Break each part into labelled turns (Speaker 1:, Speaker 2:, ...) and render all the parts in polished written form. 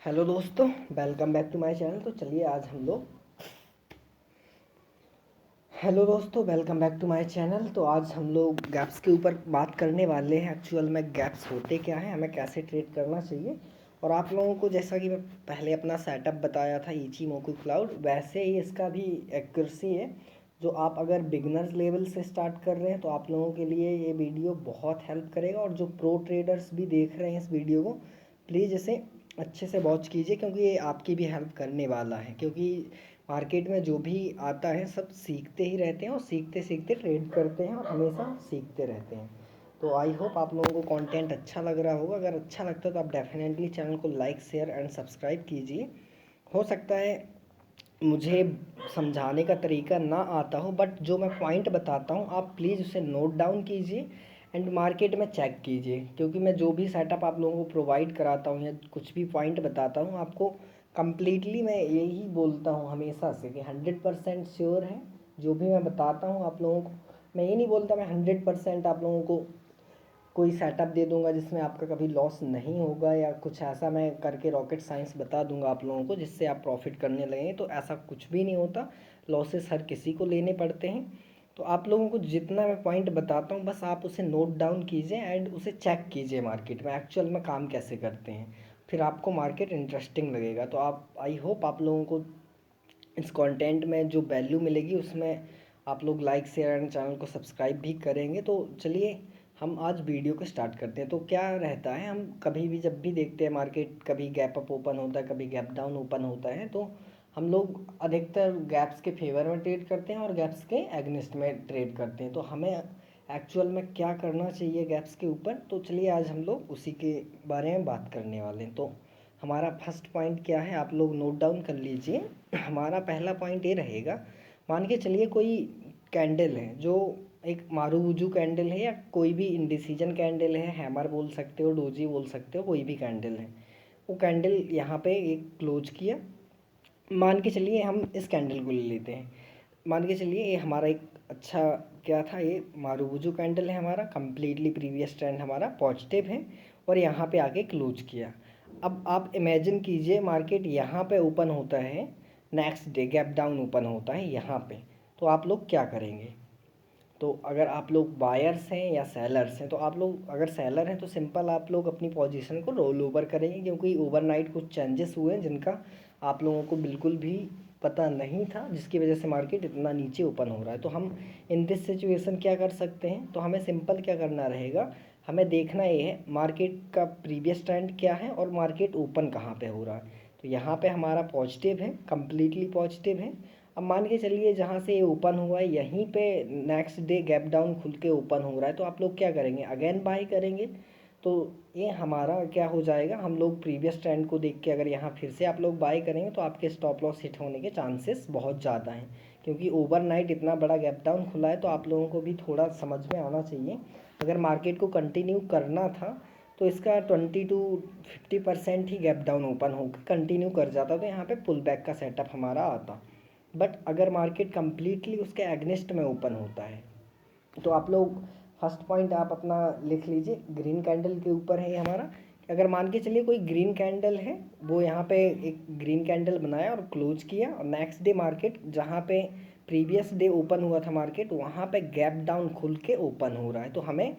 Speaker 1: Hello दोस्तों, welcome back to my channel. तो चलिए आज हम लोग हेलो दोस्तों, welcome back to my channel. तो आज हम लोग गैप्स के ऊपर बात करने वाले हैं। एक्चुअल में गैप्स होते क्या हैं, हमें कैसे ट्रेड करना चाहिए। और आप लोगों को जैसा कि मैं पहले अपना सेटअप बताया था इचीमोकू क्लाउड, वैसे ही इसका भी एक्यूरेसी है। जो आप अगर बिगनर्स लेवल से स्टार्ट कर रहे हैं तो आप लोगों के लिए ये वीडियो बहुत हेल्प करेगा। और जो प्रो ट्रेडर्स भी देख रहे हैं इस वीडियो को, प्लीज़ इसे अच्छे से वॉच कीजिए, क्योंकि ये आपकी भी हेल्प करने वाला है। क्योंकि मार्केट में जो भी आता है सब सीखते ही रहते हैं और सीखते सीखते ट्रेड करते हैं और हमेशा सीखते रहते हैं। तो आई होप आप लोगों को कंटेंट अच्छा लग रहा होगा। अगर अच्छा लगता है तो आप डेफिनेटली चैनल को लाइक, शेयर एंड सब्सक्राइब कीजिए। हो सकता है मुझे समझाने का तरीका ना आता हो, बट जो मैं पॉइंट बताता हूँ आप प्लीज़ उसे नोट डाउन कीजिए एंड मार्केट में चेक कीजिए। क्योंकि मैं जो भी सेटअप आप लोगों को प्रोवाइड कराता हूँ या कुछ भी पॉइंट बताता हूँ आपको, कम्प्लीटली मैं यही बोलता हूँ हमेशा से कि 100% श्योर है। जो भी मैं बताता हूँ आप लोगों को, मैं ये नहीं बोलता मैं 100% आप लोगों को कोई सेटअप दे दूंगा जिसमें आपका कभी लॉस नहीं होगा, या कुछ ऐसा मैं करके रॉकेट साइंस बता दूंगा आप लोगों को जिससे आप प्रॉफिट करने लगेंगे। तो ऐसा कुछ भी नहीं होता। लॉसेस हर किसी को लेने पड़ते हैं। तो आप लोगों को जितना मैं पॉइंट बताता हूँ बस आप उसे नोट डाउन कीजिए एंड उसे चेक कीजिए मार्केट में एक्चुअल में काम कैसे करते हैं। फिर आपको मार्केट इंटरेस्टिंग लगेगा। तो आप आई होप आप लोगों को इस कंटेंट में जो वैल्यू मिलेगी उसमें आप लोग लाइक, शेयर एंड चैनल को सब्सक्राइब भी करेंगे। तो चलिए हम आज वीडियो को स्टार्ट करते हैं। तो क्या रहता है, हम कभी भी जब भी देखते हैं मार्केट, कभी गैप अप ओपन होता है, कभी गैप डाउन ओपन होता है, तो हम लोग अधिकतर गैप्स के फेवर में ट्रेड करते हैं और गैप्स के एग्निस्ट में ट्रेड करते हैं। तो हमें एक्चुअल में क्या करना चाहिए गैप्स के ऊपर, तो चलिए आज हम लोग उसी के बारे में बात करने वाले हैं। तो हमारा फर्स्ट पॉइंट क्या है, आप लोग नोट डाउन कर लीजिए। हमारा पहला पॉइंट ये रहेगा, मान के चलिए कोई कैंडल है जो एक मारूबुजू कैंडल है या कोई भी इंडिसीजन कैंडल है, हैमर बोल सकते हो, डोजी बोल सकते हो, कोई भी कैंडल है। वो कैंडल यहाँ पे एक क्लोज किया। मान के चलिए हम इस कैंडल को ले लेते हैं। मान के चलिए ये हमारा एक अच्छा क्या था, ये मारूबुजू कैंडल है हमारा, कंप्लीटली प्रीवियस ट्रेंड हमारा पॉजिटिव है और यहाँ पे आके क्लोज किया। अब आप इमेजिन कीजिए मार्केट यहाँ पे ओपन होता है, next day gap down open होता है यहाँ पे, तो आप लोग क्या करेंगे। तो अगर आप लोग बायर्स हैं या सेलर्स हैं, तो आप लोग अगर सेलर हैं तो सिंपल आप लोग अपनी पोजीशन को रोल ओवर करेंगे, क्योंकि ओवरनाइट कुछ चेंजेस हुए हैं जिनका आप लोगों को बिल्कुल भी पता नहीं था, जिसकी वजह से मार्केट इतना नीचे ओपन हो रहा है। तो हम इन दिस सिचुएशन क्या कर सकते हैं, तो हमें सिंपल क्या करना रहेगा, हमें देखना ये है मार्केट का प्रीवियस ट्रेंड क्या है और मार्केट ओपन कहाँ पे हो रहा है। तो यहाँ पे हमारा पॉजिटिव है, कम्प्लीटली पॉजिटिव है। अब मान के चलिए जहाँ से ये ओपन हुआ है यहीं पे नेक्स्ट डे गैप डाउन खुल के ओपन हो रहा है, तो आप लोग क्या करेंगे, अगेन बाई करेंगे। तो ये हमारा क्या हो जाएगा, हम लोग प्रीवियस ट्रेंड को देख के अगर यहाँ फिर से आप लोग बाई करेंगे तो आपके स्टॉप लॉस हिट होने के चांसेस बहुत ज़्यादा हैं। क्योंकि ओवरनाइट इतना बड़ा गैप डाउन खुला है, तो आप लोगों को भी थोड़ा समझ में आना चाहिए। अगर मार्केट को कंटिन्यू करना था तो इसका 20 to 50% he gap down open होकर कंटिन्यू कर जाता, तो यहाँ पे पुल बैक का सेटअप हमारा आता। बट अगर मार्केट कम्प्लीटली उसके एग्निस्ट में ओपन होता है तो आप लोग फर्स्ट पॉइंट आप अपना लिख लीजिए, ग्रीन कैंडल के ऊपर है ये हमारा। कि अगर मान के चलिए कोई ग्रीन कैंडल है, वो यहाँ पे एक ग्रीन कैंडल बनाया और क्लोज किया, और नेक्स्ट डे मार्केट जहाँ पे प्रीवियस डे ओपन हुआ था मार्केट, वहाँ पे गैप डाउन खुल के ओपन हो रहा है, तो हमें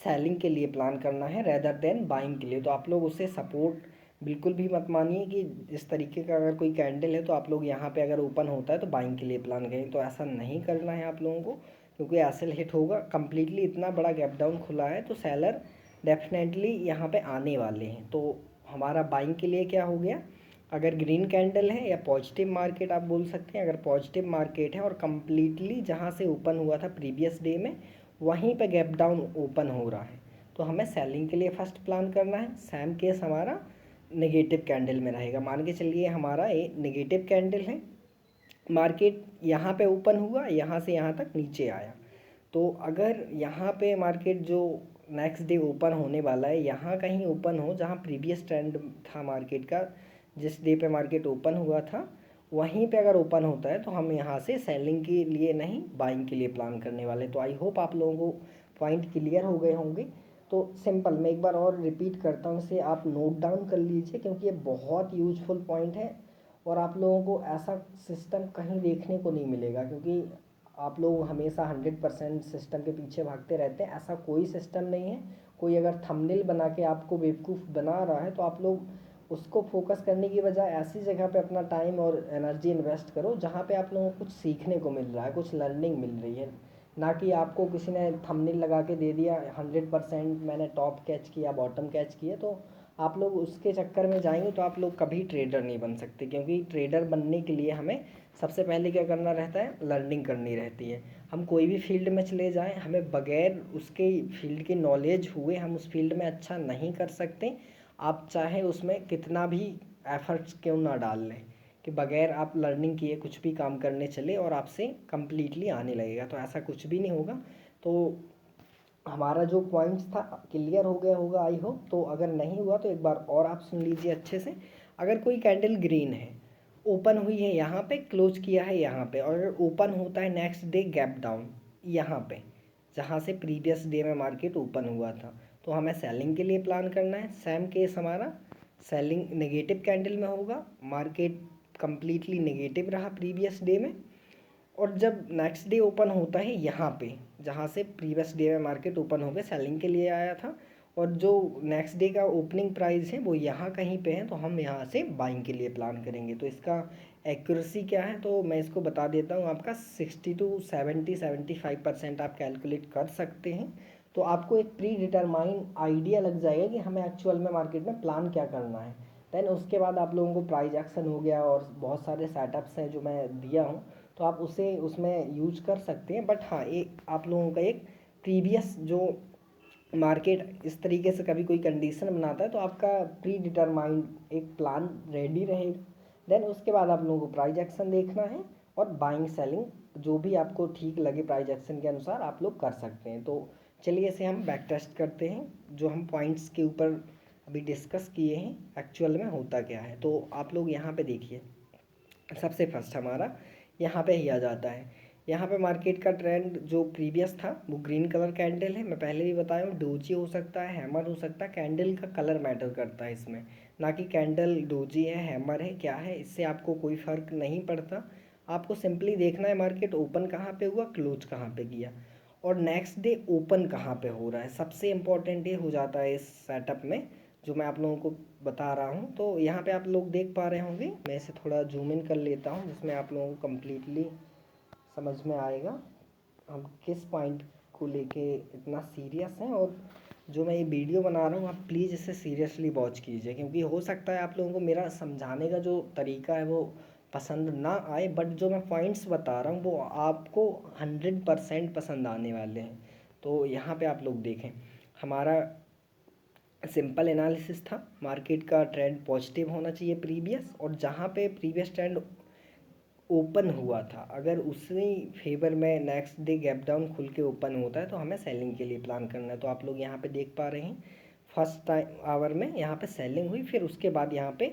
Speaker 1: सेलिंग के लिए प्लान करना है रेदर देन बाइंग के लिए। तो आप लोग उसे सपोर्ट बिल्कुल भी मत मानिए कि इस तरीके का अगर कोई कैंडल है तो आप लोग यहाँ पे अगर ओपन होता है तो बाइंग के लिए प्लान करें, तो ऐसा नहीं करना है आप लोगों को। क्योंकि एसएल हिट होगा, कम्प्लीटली इतना बड़ा गैप डाउन खुला है, तो सेलर डेफिनेटली यहाँ पे आने वाले हैं। तो हमारा बाइंग के लिए क्या हो गया, अगर ग्रीन कैंडल है या पॉजिटिव मार्केट आप बोल सकते हैं, अगर पॉजिटिव मार्केट है और कम्प्लीटली जहाँ से ओपन हुआ था प्रीवियस डे में वहीं पे गैप डाउन ओपन हो रहा है, तो हमें सेलिंग के लिए फर्स्ट प्लान करना है। सेम केस हमारा नेगेटिव कैंडल में रहेगा। मान के चलिए हमारा ये नेगेटिव कैंडल है, मार्केट यहाँ पे ओपन हुआ, यहाँ से यहाँ तक नीचे आया, तो अगर यहाँ पे मार्केट जो नेक्स्ट डे ओपन होने वाला है यहाँ कहीं ओपन हो जहाँ प्रीवियस ट्रेंड था मार्केट का, जिस डे पे मार्केट ओपन हुआ था वहीं पे अगर ओपन होता है तो हम यहाँ से सेलिंग के लिए नहीं बाइंग के लिए प्लान करने वाले। तो आई होप आप लोगों को पॉइंट क्लियर हो गए होंगे। तो सिंपल मैं एक बार और रिपीट करता हूँ, इसे आप नोट डाउन कर लीजिए क्योंकि ये बहुत यूजफुल पॉइंट है और आप लोगों को ऐसा सिस्टम कहीं देखने को नहीं मिलेगा, क्योंकि आप लोग हमेशा 100% सिस्टम के पीछे भागते रहते हैं। ऐसा कोई सिस्टम नहीं है। कोई अगर थंबनेल बना के आपको बेवकूफ़ बना रहा है तो आप लोग उसको फोकस करने की बजाय ऐसी जगह पे अपना टाइम और एनर्जी इन्वेस्ट करो जहाँ पे आप लोगों को कुछ सीखने को मिल रहा है, कुछ लर्निंग मिल रही है। ना कि आपको किसी ने थंबनेल लगा के दे दिया 100% मैंने टॉप कैच किया बॉटम कैच किया, तो आप लोग उसके चक्कर में जाएंगे तो आप लोग कभी ट्रेडर नहीं बन सकते। क्योंकि ट्रेडर बनने के लिए हमें सबसे पहले क्या करना रहता है, लर्निंग करनी रहती है। हम कोई भी फील्ड में चले जाएं, हमें बगैर उसके फील्ड की नॉलेज हुए हम उस फील्ड में अच्छा नहीं कर सकते। आप चाहे उसमें कितना भी एफर्ट्स क्यों ना डाल लें, कि बगैर आप लर्निंग किए कुछ भी काम करने चले और आपसे कम्प्लीटली आने लगेगा, तो ऐसा कुछ भी नहीं होगा। तो हमारा जो पॉइंट्स था क्लियर हो गया होगा आई होप। तो अगर नहीं हुआ तो एक बार और आप सुन लीजिए अच्छे से। अगर कोई कैंडल ग्रीन है, ओपन हुई है यहाँ पे, क्लोज किया है यहाँ पे, और अगर ओपन होता है नेक्स्ट डे गैप डाउन यहाँ पे जहाँ से प्रीवियस डे में मार्केट ओपन हुआ था, तो हमें सेलिंग के लिए प्लान करना है। सेम केस हमारा सेलिंग नेगेटिव कैंडल में होगा, मार्केट कम्प्लीटली नेगेटिव रहा प्रीवियस डे में, और जब नेक्स्ट डे ओपन होता है यहाँ पे जहाँ से प्रीवियस डे में मार्केट ओपन हो गया सेलिंग के लिए आया था, और जो नेक्स्ट डे का ओपनिंग प्राइस है वो यहाँ कहीं पे है, तो हम यहाँ से बाइंग के लिए प्लान करेंगे। तो इसका एक्यूरेसी क्या है तो मैं इसको बता देता हूँ, आपका 60 to 75% आप कैलकुलेट कर सकते हैं। तो आपको एक प्री डिटरमाइन आइडिया लग जाएगा कि हमें एक्चुअल में मार्केट में प्लान क्या करना है। देन उसके बाद आप लोगों को प्राइस एक्शन हो गया और बहुत सारे सेटअप्स हैं जो मैं दिया हूँ, तो आप उसे उसमें यूज कर सकते हैं। बट हाँ, एक आप लोगों का एक प्रीवियस जो मार्केट इस तरीके से कभी कोई कंडीशन बनाता है तो आपका प्री डिटरमाइंड एक प्लान रेडी रहेगा। देन उसके बाद आप लोगों को प्राइस एक्शन देखना है और बाइंग सेलिंग जो भी आपको ठीक लगे प्राइस एक्शन के अनुसार आप लोग कर सकते हैं। तो चलिए इसे हम बैक टेस्ट करते हैं, जो हम पॉइंट्स के ऊपर अभी डिस्कस किए हैं एक्चुअल में होता क्या है। तो आप लोग यहाँ पे देखिए, सबसे फर्स्ट हमारा यहाँ पे ही आ जाता है। यहाँ पे मार्केट का ट्रेंड जो प्रीवियस था वो ग्रीन कलर कैंडल है। मैं पहले भी बताया हूँ, डोजी हो सकता है, हैमर हो सकता है, कैंडल का कलर मैटर करता है इसमें, ना कि कैंडल डोजी है हैमर है क्या है, इससे आपको कोई फ़र्क नहीं पड़ता। आपको सिंपली देखना है मार्केट ओपन कहाँ पे हुआ, क्लोज कहाँ पे किया, और नेक्स्ट डे ओपन कहाँ पे हो रहा है। सबसे इम्पॉर्टेंट ये हो जाता है इस सेटअप में जो मैं आप लोगों को बता रहा हूँ। तो यहाँ पे आप लोग देख पा रहे होंगे, मैं इसे थोड़ा जूम इन कर लेता हूँ जिसमें आप लोगों को कम्प्लीटली समझ में आएगा हम किस पॉइंट को लेके इतना सीरियस हैं। और जो मैं ये वीडियो बना रहा हूँ आप प्लीज़ इसे सीरियसली वॉच कीजिए, क्योंकि हो सकता है आप लोगों को मेरा समझाने का जो तरीका है वो पसंद ना आए, बट जो मैं पॉइंट्स बता रहा हूँ वो आपको 100% पसंद आने वाले हैं। तो यहाँ पे आप लोग देखें, हमारा सिंपल एनालिसिस था, मार्केट का ट्रेंड पॉजिटिव होना चाहिए प्रीवियस, और जहाँ पे प्रीवियस ट्रेंड ओपन हुआ था अगर उसी फेवर में नेक्स्ट डे गैप डाउन खुल के ओपन होता है तो हमें सेलिंग के लिए प्लान करना है। तो आप लोग यहाँ पे देख पा रहे हैं फर्स्ट टाइम आवर में यहाँ पे सेलिंग हुई, फिर उसके बाद यहाँ पे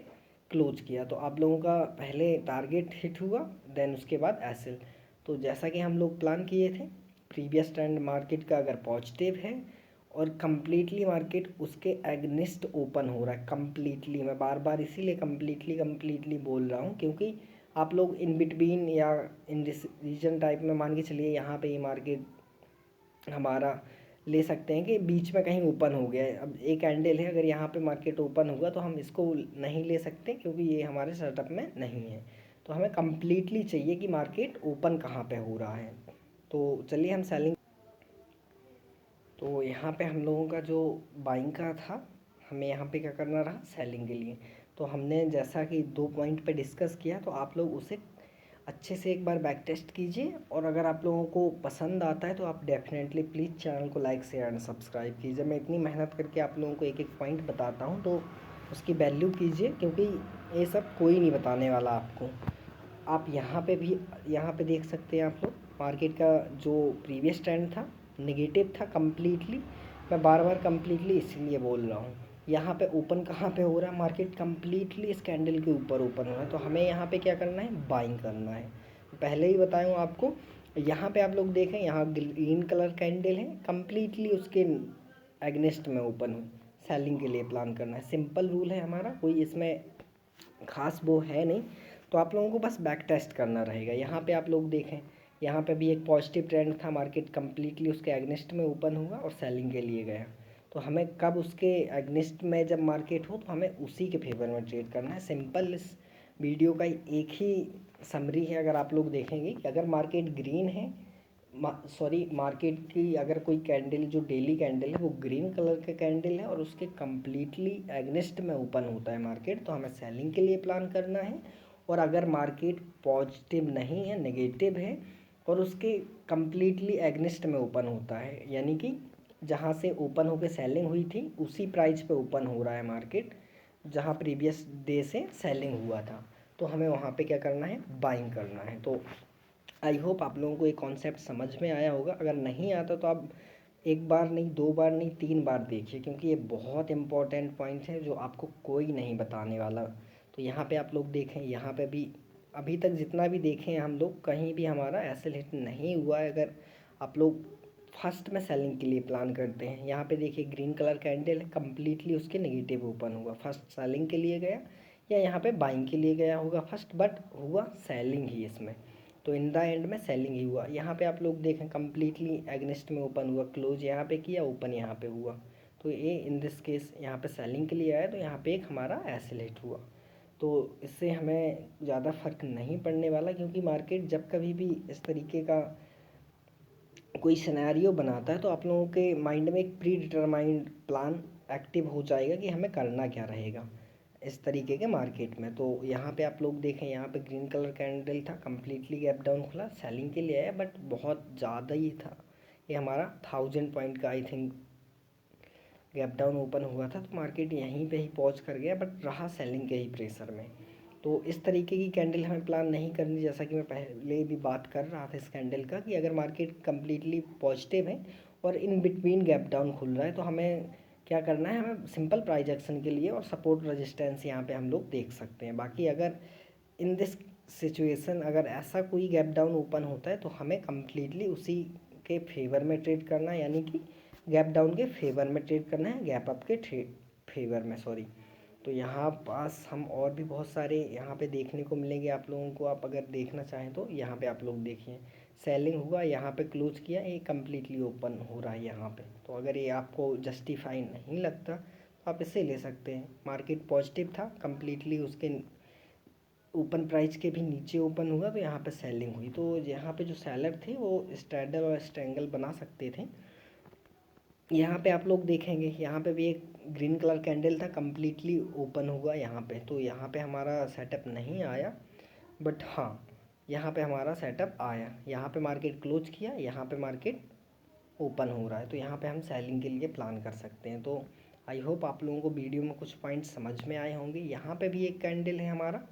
Speaker 1: क्लोज किया, तो आप लोगों का पहले टारगेट हिट हुआ, देन उसके बाद एसएल। तो जैसा कि हम लोग प्लान किए थे, प्रीवियस ट्रेंड मार्केट का अगर पॉजिटिव है और कम्प्लीटली मार्केट उसके एगनिस्ट ओपन हो रहा है कम्प्लीटली, मैं बार बार इसीलिए कम्प्लीटली बोल रहा हूँ क्योंकि आप लोग इन बिटवीन या इन रीजन टाइप में मान के चलिए यहाँ पे ये मार्केट हमारा ले सकते हैं कि बीच में कहीं ओपन हो गया है। अब एक कैंडल है, अगर यहाँ पे मार्केट ओपन होगा तो हम इसको नहीं ले सकते क्योंकि ये हमारे सेटअप में नहीं है। तो हमें कम्प्लीटली चाहिए कि मार्केट ओपन कहाँ पे हो रहा है। तो चलिए हम सेलिंग, तो यहाँ पे हम लोगों का जो बाइंग का था, हमें यहाँ पे क्या करना रहा, सेलिंग के लिए। तो हमने जैसा कि 2 पॉइंट पे डिस्कस किया, तो आप लोग उसे अच्छे से एक बार बैक टेस्ट कीजिए, और अगर आप लोगों को पसंद आता है तो आप डेफिनेटली प्लीज़ चैनल को लाइक शेयर एंड सब्सक्राइब कीजिए। मैं इतनी मेहनत करके आप लोगों को एक एक पॉइंट बताता हूँ तो उसकी वैल्यू कीजिए, क्योंकि ये सब कोई नहीं बताने वाला आपको। आप यहाँ पे भी यहाँ पे देख सकते हैं आप लोग, मार्केट का जो प्रीवियस ट्रेंड था नेगेटिव था कम्प्लीटली, मैं बार बार कम्प्लीटली इसलिए बोल रहा हूँ। यहाँ पे ओपन कहाँ पे हो रहा है, मार्केट कम्प्लीटली इस कैंडल के ऊपर ओपन हो रहा है, तो हमें यहाँ पे क्या करना है, बाइंग करना है। पहले ही बताया हूँ आपको। यहाँ पे आप लोग देखें, यहाँ ग्रीन कलर कैंडल है, कम्प्लीटली उसके एगनेस्ट में ओपन हुई, सेलिंग के लिए प्लान करना है। सिंपल रूल है हमारा, कोई इसमें खास वो है नहीं। तो आप लोगों को बस बैक टेस्ट करना रहेगा। यहाँ पे आप लोग देखें, यहाँ पे भी एक पॉजिटिव ट्रेंड था, मार्केट कम्प्लीटली उसके एगनेस्ट में ओपन हुआ और सेलिंग के लिए गया। तो हमें कब उसके एगनेस्ट में जब मार्केट हो तो हमें उसी के फेवर में ट्रेड करना है। सिंपल इस वीडियो का एक ही समरी है। अगर आप लोग देखेंगे कि अगर मार्केट ग्रीन है, मार्केट की अगर कोई कैंडल जो डेली कैंडल है वो ग्रीन कलर का कैंडल है और उसके कम्प्लीटली एगनेस्ट में ओपन होता है मार्केट, तो हमें सेलिंग के लिए प्लान करना है। और अगर मार्केट पॉजिटिव नहीं है, नेगेटिव है और उसके कम्प्लीटली एगनेस्ट में ओपन होता है, यानी कि जहाँ से ओपन होकर सेलिंग हुई थी उसी प्राइस पे ओपन हो रहा है मार्केट जहाँ प्रीवियस डे से सेलिंग हुआ था, तो हमें वहाँ पे क्या करना है, बाइंग करना है। तो आई होप आप लोगों को ये कॉन्सेप्ट समझ में आया होगा। अगर नहीं आता तो आप एक बार नहीं, दो बार नहीं, 3 बार देखिए, क्योंकि ये बहुत इंपॉर्टेंट पॉइंट है जो आपको कोई नहीं बताने वाला। तो यहाँ पे आप लोग देखें, यहाँ पे भी अभी तक जितना भी देखें हैं हम लोग, कहीं भी हमारा एसएल हिट नहीं हुआ है। अगर आप लोग फर्स्ट में सेलिंग के लिए प्लान करते हैं, यहाँ पे देखिए ग्रीन कलर कैंडल है, कम्प्लीटली उसके नेगेटिव ओपन हुआ, फर्स्ट सेलिंग के लिए गया या यहाँ पे बाइंग के लिए गया होगा फर्स्ट, बट हुआ सेलिंग ही इसमें। तो इन द एंड में सेलिंग ही हुआ। यहाँ पे आप लोग देखें कम्प्लीटली एगनेस्ट में ओपन हुआ, क्लोज यहाँ पे किया, ओपन यहाँ पे हुआ। तो ये इन दिस केस यहाँ पे सेलिंग के लिए आया, तो यहाँ पे एक हमारा एसएल हिट हुआ। तो इससे हमें ज़्यादा फ़र्क नहीं पड़ने वाला, क्योंकि मार्केट जब कभी भी इस तरीके का कोई सिनेरियो बनाता है तो आप लोगों के माइंड में एक प्री डिटरमाइंड प्लान एक्टिव हो जाएगा कि हमें करना क्या रहेगा इस तरीके के मार्केट में। तो यहाँ पे आप लोग देखें, यहाँ पे ग्रीन कलर कैंडल था, कम्प्लीटली गैप डाउन खुला, सेलिंग के लिए आया, बट बहुत ज़्यादा ही था। ये हमारा 1000 पॉइंट का I think gap down open हुआ था, तो मार्केट यहीं पे ही पहुंच कर गया, बट रहा सेलिंग के ही प्रेशर में। तो इस तरीके की कैंडल हमें प्लान नहीं करनी, जैसा कि मैं पहले भी बात कर रहा था इस कैंडल का, कि अगर मार्केट कम्प्लीटली पॉजिटिव है और इन बिटवीन गैप डाउन खुल रहा है तो हमें क्या करना है, हमें सिंपल प्राइस एक्शन के लिए और सपोर्ट रेजिस्टेंस यहाँ पे हम लोग देख सकते हैं। बाकी अगर इन दिस सिचुएशन अगर ऐसा कोई गैप डाउन ओपन होता है तो हमें कम्प्लीटली उसी के फेवर में ट्रेड करना है, यानी कि गैप डाउन के फेवर में ट्रेड करना है, गैप अप के फेवर में, सॉरी। तो यहाँ पास हम और भी बहुत सारे यहाँ पे देखने को मिलेंगे आप लोगों को। आप अगर देखना चाहें तो यहाँ पे आप लोग देखिए, सेलिंग हुआ, यहाँ पे क्लोज किया, ये कम्प्लीटली ओपन हो रहा है यहाँ पे। तो अगर ये आपको जस्टिफाई नहीं लगता तो आप इसे ले सकते हैं। मार्केट पॉजिटिव था, कम्प्लीटली उसके ओपन प्राइस के भी नीचे ओपन हुआ, तो यहाँ पे सेलिंग हुई। तो यहाँ पे जो सेलर थे वो स्ट्रैडल और स्ट्रेंगल बना सकते थे। यहाँ पे आप लोग देखेंगे, यहाँ पे भी एक ग्रीन कलर कैंडल था, कम्प्लीटली ओपन हुआ यहाँ पे। तो यहाँ पे हमारा सेटअप नहीं आया, बट हाँ यहाँ पे हमारा सेटअप आया। यहाँ पे मार्केट क्लोज किया, यहाँ पे मार्केट ओपन हो रहा है, तो यहाँ पे हम सेलिंग के लिए प्लान कर सकते हैं। तो आई होप आप लोगों को वीडियो में कुछ पॉइंट समझ में आए होंगे। यहाँ पे भी एक कैंडल है हमारा।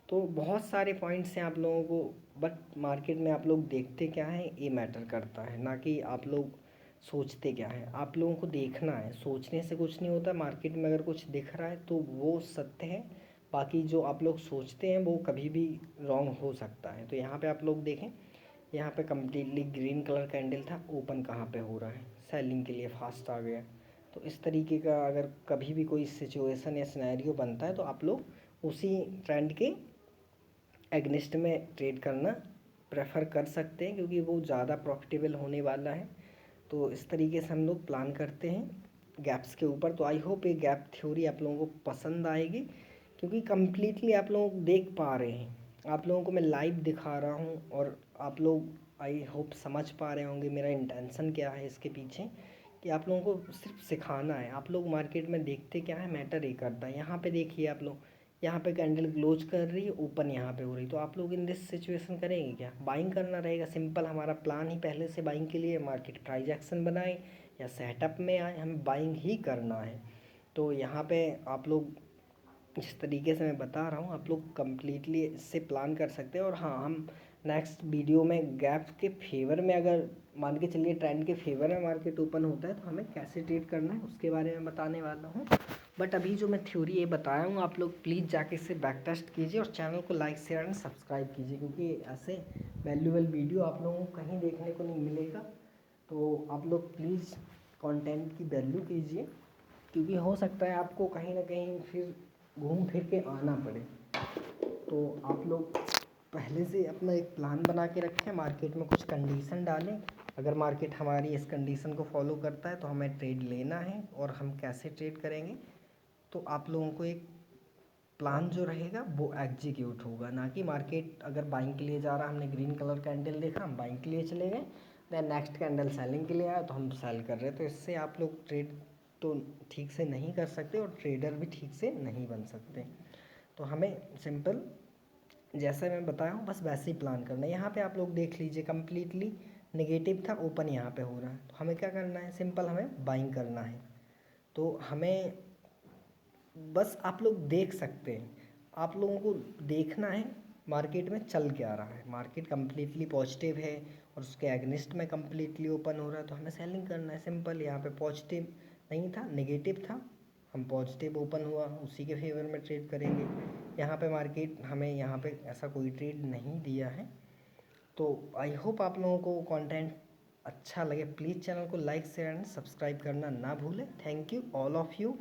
Speaker 1: तो बहुत सारे पॉइंट्स हैं आप लोगों को, बट मार्केट में आप लोग देखते क्या है ये मैटर करता है, ना कि आप लोग सोचते क्या है। आप लोगों को देखना है, सोचने से कुछ नहीं होता। मार्केट में अगर कुछ दिख रहा है तो वो सत्य है, बाकी जो आप लोग सोचते हैं वो कभी भी रॉन्ग हो सकता है। तो यहाँ पे आप लोग देखें, यहाँ पे कम्प्लीटली ग्रीन कलर कैंडल था, ओपन कहाँ पे हो रहा है, सेलिंग के लिए फास्ट आ गया। तो इस तरीके का अगर कभी भी कोई सिचुएशन या सिनेरियो बनता है तो आप लोग उसी ट्रेंड के एग्निस्ट में ट्रेड करना प्रेफर कर सकते हैं, क्योंकि वो ज़्यादा प्रॉफिटेबल होने वाला है। तो इस तरीके से हम लोग प्लान करते हैं गैप्स के ऊपर। तो आई होप ये गैप थ्योरी आप लोगों को पसंद आएगी, क्योंकि कम्प्लीटली आप लोग देख पा रहे हैं, आप लोगों को मैं लाइव दिखा रहा हूँ और आप लोग आई होप समझ पा रहे होंगे मेरा इंटेंशन क्या है इसके पीछे, कि आप लोगों को सिर्फ सिखाना है। आप लोग मार्केट में देखते क्या है, मैटर ये करता है। यहाँ पे देखिए आप लोग, यहाँ पे कैंडल क्लोज कर रही है, ओपन यहाँ पे हो रही, तो आप लोग इन दिस सिचुएशन करेंगे क्या, बाइंग करना रहेगा। सिंपल हमारा प्लान ही पहले से बाइंग के लिए, मार्केट प्राइस एक्शन बनाए या सेटअप में आए, हमें बाइंग ही करना है। तो यहाँ पे आप लोग जिस तरीके से मैं बता रहा हूँ आप लोग कम्प्लीटली इससे प्लान कर सकते हैं। और हाँ, हम नेक्स्ट वीडियो में गैप के फेवर में, अगर मान के चलिए ट्रेंड के फेवर में मार्केट ओपन होता है तो हमें कैसे ट्रेड करना है उसके बारे में बताने वाला हूँ। बट अभी जो मैं थ्योरी ये बताया हूँ, आप लोग प्लीज़ जाके इसे बैक टेस्ट कीजिए और चैनल को लाइक शेयर एंड सब्सक्राइब कीजिए, क्योंकि ऐसे वैल्यूएबल वीडियो आप लोगों को कहीं देखने को नहीं मिलेगा। तो आप लोग प्लीज़ कंटेंट की वैल्यू कीजिए, क्योंकि हो सकता है आपको कहीं ना कहीं फिर घूम फिर के आना पड़े। तो आप लोग पहले से अपना एक प्लान बना के रखें, मार्केट में कुछ कंडीशन डालें। अगर मार्केट हमारी इस कंडीशन को फॉलो करता है तो हमें ट्रेड लेना है, और हम कैसे ट्रेड करेंगे तो आप लोगों को एक प्लान जो रहेगा वो एग्जीक्यूट होगा, ना कि मार्केट अगर बाइंग के लिए जा रहा, हमने ग्रीन कलर कैंडल देखा, हम बाइंग के लिए चले गए, देन नेक्स्ट कैंडल सेलिंग के लिए आया तो हम सेल कर रहे हैं। तो इससे आप लोग ट्रेड तो ठीक से नहीं कर सकते और ट्रेडर भी ठीक से नहीं बन सकते। तो हमें सिंपल जैसा मैं बताया हूँ बस वैसे ही प्लान करना है। यहाँ पे आप लोग देख लीजिए कम्प्लीटली नेगेटिव था, ओपन यहाँ पे हो रहा है, तो हमें क्या करना है, सिंपल हमें बाइंग करना है। तो हमें बस आप लोग देख सकते हैं, आप लोगों को देखना है मार्केट में चल क्या रहा है। मार्केट कम्प्लीटली पॉजिटिव है और उसके एगनिस्ट में कम्प्लीटली ओपन हो रहा है, तो हमें सेलिंग करना है सिंपल। यहाँ पे पॉजिटिव नहीं था, नेगेटिव था, हम पॉजिटिव ओपन हुआ उसी के फेवर में ट्रेड करेंगे। यहाँ पे मार्केट हमें यहाँ पे ऐसा कोई ट्रेड नहीं दिया है। तो आई होप आप लोगों को कंटेंट अच्छा लगे। प्लीज़ चैनल को लाइक शेयर एंड सब्सक्राइब करना ना भूलें। Thank you all of you.